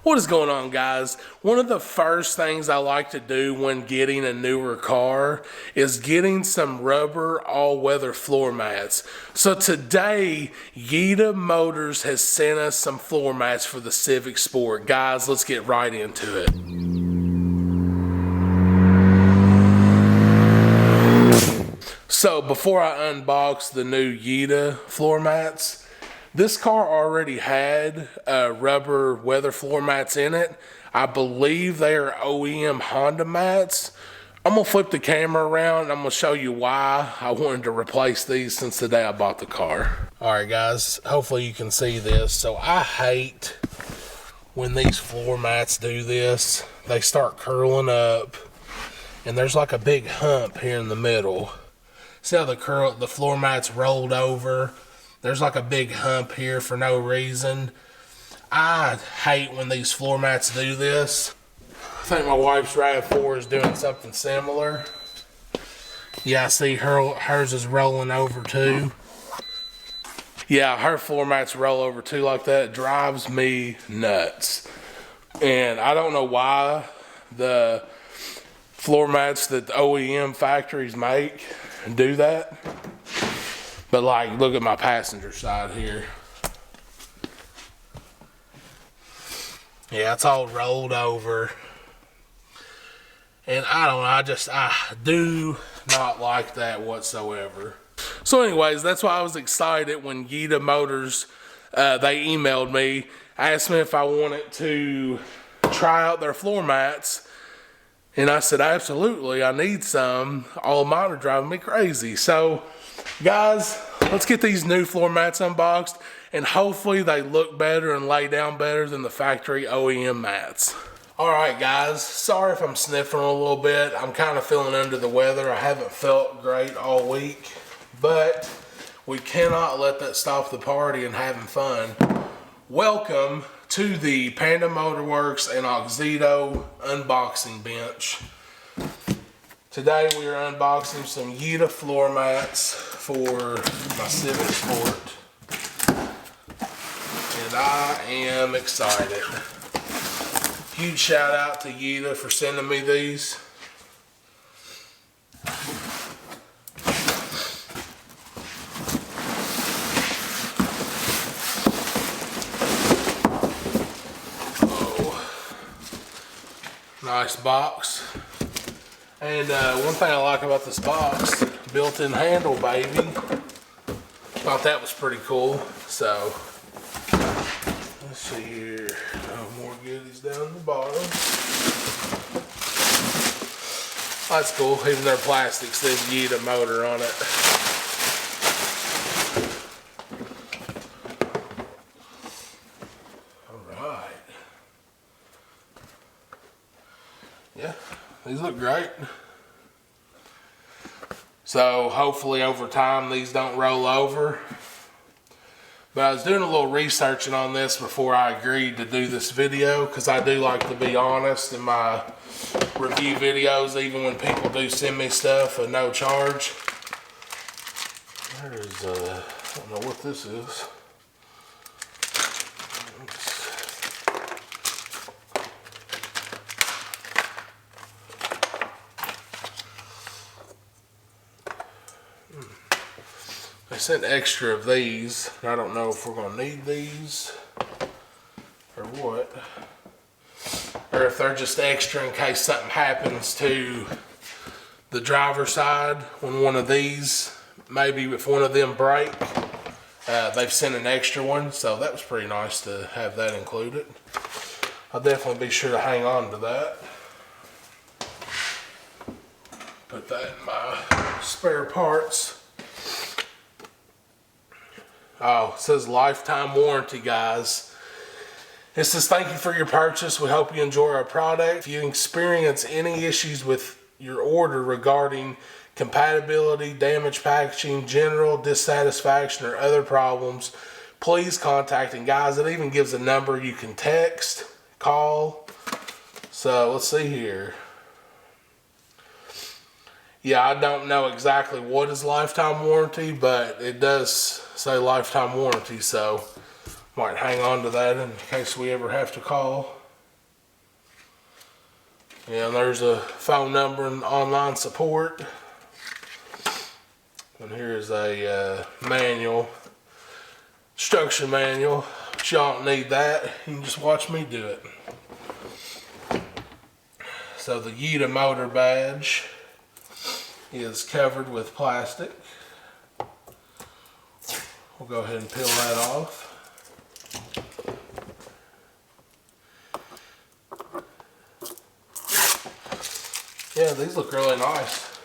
What is going on, guys? One of the first things I like to do when getting a newer car is getting some rubber all-weather floor mats. So today, Yitamotor has sent us some floor mats for the Civic Sport. Guys, let's get right into it. So before I unbox the new Yita floor mats, this car already had rubber weather floor mats in it. I believe they are OEM Honda mats. I'm going to flip the camera around and I'm going to show you why I wanted to replace these since the day I bought the car. Alright guys, hopefully you can see this. So I hate when these floor mats do this. They start curling up and there's like a big hump here in the middle. See how the floor mat's rolled over? There's like a big hump here for no reason. I hate when these floor mats do this. I think my wife's RAV4 is doing something similar. Yeah, I see hers is rolling over too. Yeah, her floor mats roll over too like that. It drives me nuts. And I don't know why the floor mats that the OEM factories make do that. But like, look at my passenger side here. Yeah, it's all rolled over. And I don't know, I do not like that whatsoever. So anyways, that's why I was excited when Yitamotor, they emailed me, asked me if I wanted to try out their floor mats. And I said, absolutely, I need some. All of mine are driving me crazy. So, guys, let's get these new floor mats unboxed, and hopefully they look better and lay down better than the factory OEM mats. Alright guys, sorry if I'm sniffing a little bit. I'm kind of feeling under the weather. I haven't felt great all week, but we cannot let that stop the party and having fun. Welcome to the Panda Motorworks and Oxito unboxing bench. Today we are unboxing some Yita floor mats for my Civic Sport. And I am excited. Huge shout out to Yita for sending me these. Nice box. And one thing I like about this box, built-in handle, baby. Thought that was pretty cool. So, let's see here. Oh, more goodies down the bottom. That's cool. Even their plastic says Yitamotor on it. Yeah, these look great. So hopefully over time these don't roll over. But I was doing a little researching on this before I agreed to do this video, because I do like to be honest in my review videos, even when people do send me stuff at no charge. There's I don't know what this is. They sent extra of these. I don't know if we're going to need these or what. Or if they're just extra in case something happens to the driver's side when one of these, maybe if one of them break, they've sent an extra one. So that was pretty nice to have that included. I'll definitely be sure to hang on to that. Put that in my spare parts. Oh, it says lifetime warranty, guys. It says thank you for your purchase. We hope you enjoy our product. If you experience any issues with your order regarding compatibility, damaged packaging, general dissatisfaction, or other problems, please contact. And guys, it even gives a number you can text, call. So let's see here. Yeah, I don't know exactly what is lifetime warranty, but it does say lifetime warranty, so might hang on to that in case we ever have to call. Yeah, and there's a phone number and online support. And here's a manual, instruction manual. But y'all don't need that. You can just watch me do it. So the Yitamotor badge is covered with plastic. We'll go ahead and peel that off. Yeah, these look really nice.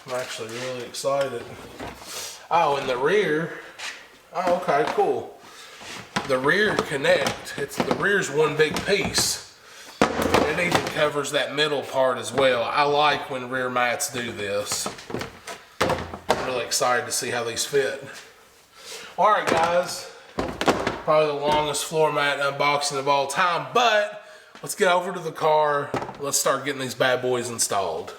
I'm actually really excited. Oh, and the rear. Oh, okay, cool. The rear connect. The rear's one big piece. And it even covers that middle part as well. I like when rear mats do this. I'm really excited to see how these fit. All right, guys. Probably the longest floor mat unboxing of all time, but let's get over to the car. Let's start getting these bad boys installed.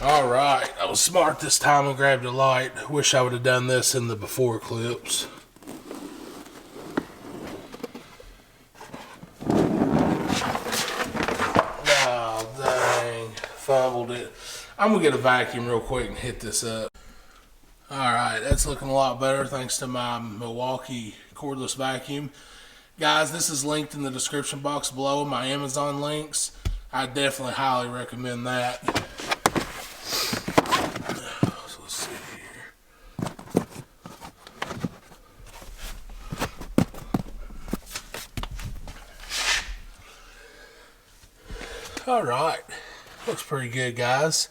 All right, I was smart this time and grabbed a light. Wish I would have done this in the before clips. Oh, dang, fumbled it. I'm gonna get a vacuum real quick and hit this up. All right, that's looking a lot better thanks to my Milwaukee cordless vacuum. Guys, this is linked in the description box below, my Amazon links. I definitely highly recommend that. So let's see here. All right, looks pretty good, guys.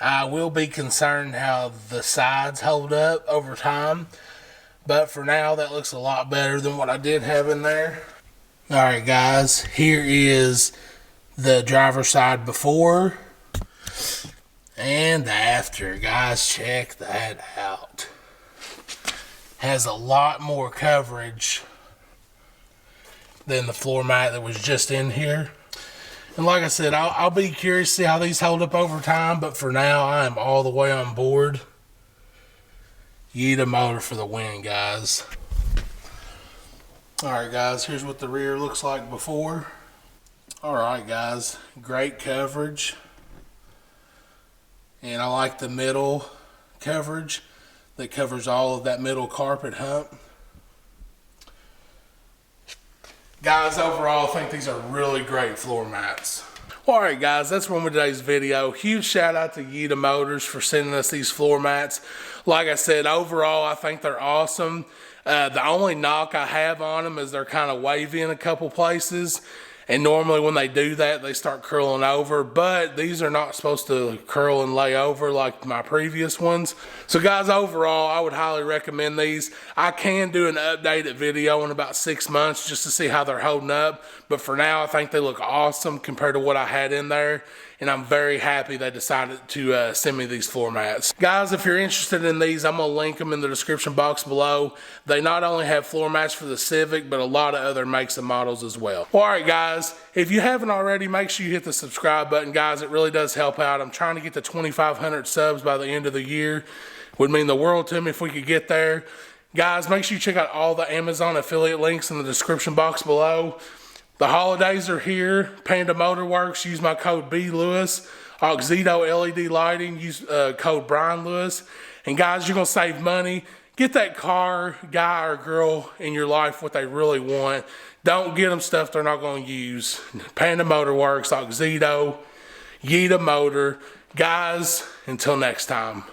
I will be concerned how the sides hold up over time, but for now that looks a lot better than what I did have in there. All right, guys, here is the driver's side before and after. Guys, check that out. Has a lot more coverage than the floor mat that was just in here. And like I said, I'll be curious to see how these hold up over time, but for now, I am all the way on board. Yitamotor for the win, guys. All right, guys, here's what the rear looks like before. All right, guys, great coverage. And I like the middle coverage that covers all of that middle carpet hump. Guys, overall, I think these are really great floor mats. All right, guys, that's one of today's video. Huge shout out to Yitamotors for sending us these floor mats. Like I said, overall, I think they're awesome. The only knock I have on them is they're kind of wavy in a couple places. And normally when they do that, they start curling over, but these are not supposed to curl and lay over like my previous ones. So guys, overall, I would highly recommend these. I can do an updated video in about 6 months just to see how they're holding up. But for now, I think they look awesome compared to what I had in there. And I'm very happy they decided to send me these floor mats. Guys, if you're interested in these, I'm going to link them in the description box below. They not only have floor mats for the Civic, but a lot of other makes and models as well. All right, guys, if you haven't already, make sure you hit the subscribe button, guys. It really does help out. I'm trying to get to 2,500 subs by the end of the year. Would mean the world to me if we could get there. Guys, make sure you check out all the Amazon affiliate links in the description box below. The holidays are here. Panda Motorworks, use my code BLewis. Oxedo LED Lighting, use code Brian Lewis. And guys, you're going to save money. Get that car, guy, or girl in your life what they really want. Don't get them stuff they're not going to use. Panda Motorworks, Oxedo, Yitamotor. Guys, until next time.